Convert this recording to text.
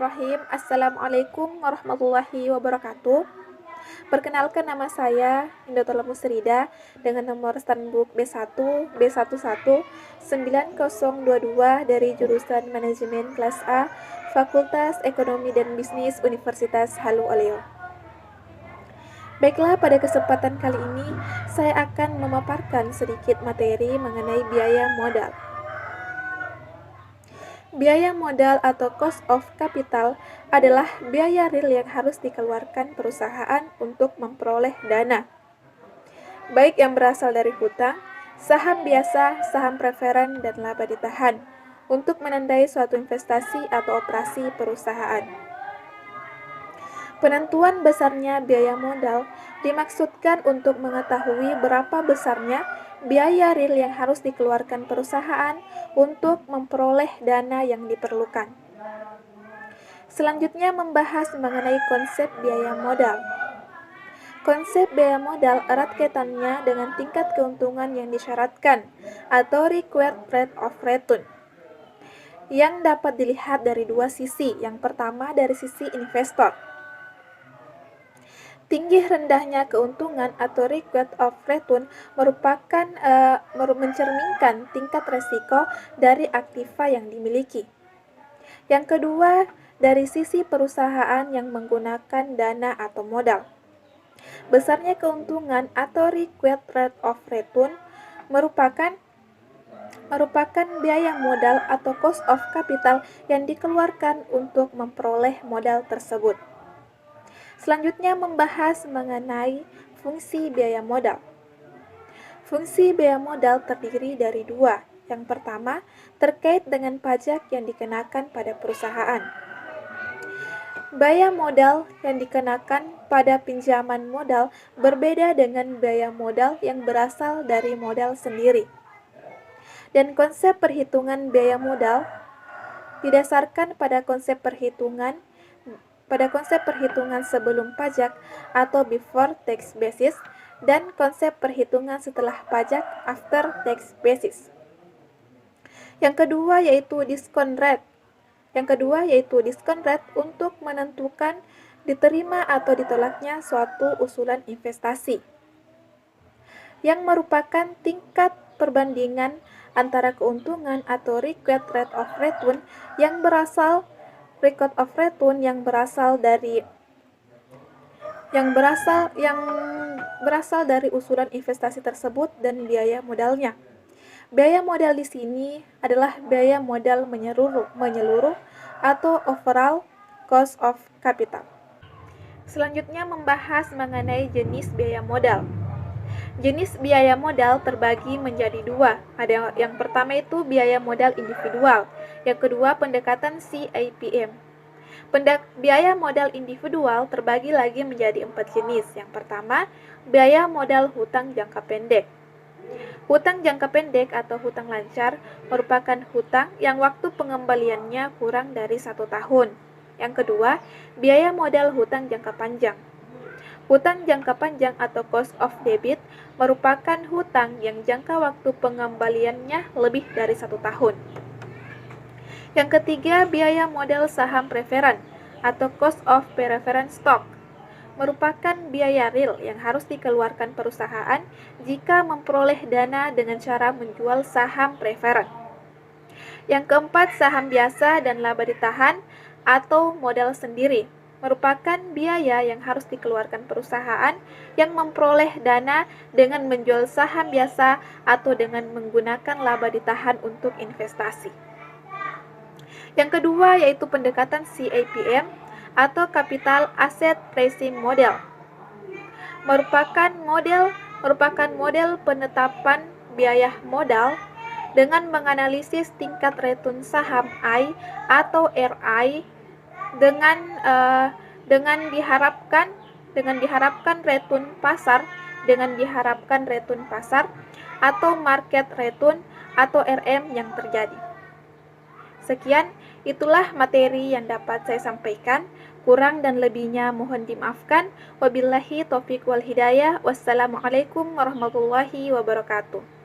Bismillahirrahmanirrahim. Assalamualaikum warahmatullahi wabarakatuh. Perkenalkan, nama saya Indotola Musrida dengan nomor Standbook B1 B11 9022 dari jurusan Manajemen kelas A, Fakultas Ekonomi dan Bisnis Universitas Halu Oleo. Baiklah, pada kesempatan kali ini saya akan memaparkan sedikit materi mengenai biaya modal. Biaya modal atau cost of capital adalah biaya real yang harus dikeluarkan perusahaan untuk memperoleh dana, baik yang berasal dari hutang, saham biasa, saham preferen, dan laba ditahan, untuk menandai suatu investasi atau operasi perusahaan. Penentuan besarnya biaya modal dimaksudkan untuk mengetahui berapa besarnya biaya real yang harus dikeluarkan perusahaan untuk memperoleh dana yang diperlukan. Selanjutnya membahas mengenai konsep biaya modal. Konsep biaya modal erat kaitannya dengan tingkat keuntungan yang disyaratkan atau required rate of return, yang dapat dilihat dari dua sisi. Yang pertama dari sisi investor. Tinggi rendahnya keuntungan atau required of return merupakan mencerminkan tingkat resiko dari aktiva yang dimiliki. Yang kedua, dari sisi perusahaan yang menggunakan dana atau modal. Besarnya keuntungan atau required rate of return merupakan biaya modal atau cost of capital yang dikeluarkan untuk memperoleh modal tersebut. Selanjutnya membahas mengenai fungsi biaya modal. Fungsi biaya modal terdiri dari dua. Yang pertama, terkait dengan pajak yang dikenakan pada perusahaan. Biaya modal yang dikenakan pada pinjaman modal berbeda dengan biaya modal yang berasal dari modal sendiri. Dan konsep perhitungan biaya modal didasarkan pada konsep perhitungan sebelum pajak atau before tax basis dan konsep perhitungan setelah pajak after tax basis. Yang kedua yaitu discount rate. Untuk menentukan diterima atau ditolaknya suatu usulan investasi, yang merupakan tingkat perbandingan antara keuntungan atau required rate of return yang berasal dari usulan investasi tersebut dan biaya modalnya. Biaya modal di sini adalah biaya modal menyeluruh atau overall cost of capital. Selanjutnya membahas mengenai jenis biaya modal. Jenis biaya modal terbagi menjadi dua. Ada yang pertama itu biaya modal individual, yang kedua pendekatan CAPM. Biaya modal individual terbagi lagi menjadi 4 jenis. Yang pertama, biaya modal hutang jangka pendek. Hutang jangka pendek atau hutang lancar merupakan hutang yang waktu pengembaliannya kurang dari 1 tahun. Yang kedua, biaya modal hutang jangka panjang. Hutang jangka panjang atau cost of debit merupakan hutang yang jangka waktu pengembaliannya lebih dari 1 tahun. Yang ketiga, biaya modal saham preferen atau cost of preference stock merupakan biaya real yang harus dikeluarkan perusahaan jika memperoleh dana dengan cara menjual saham preferen. Yang keempat, saham biasa dan laba ditahan atau modal sendiri merupakan biaya yang harus dikeluarkan perusahaan yang memperoleh dana dengan menjual saham biasa atau dengan menggunakan laba ditahan untuk investasi. Yang kedua yaitu pendekatan CAPM atau Capital Asset Pricing Model. Merupakan model penetapan biaya modal dengan menganalisis tingkat return saham I atau RI dengan diharapkan return pasar atau market return atau RM yang terjadi. Sekian, itulah materi yang dapat saya sampaikan. Kurang dan lebihnya mohon dimaafkan. Wabillahi taufiq wal hidayah. Wassalamualaikum warahmatullahi wabarakatuh.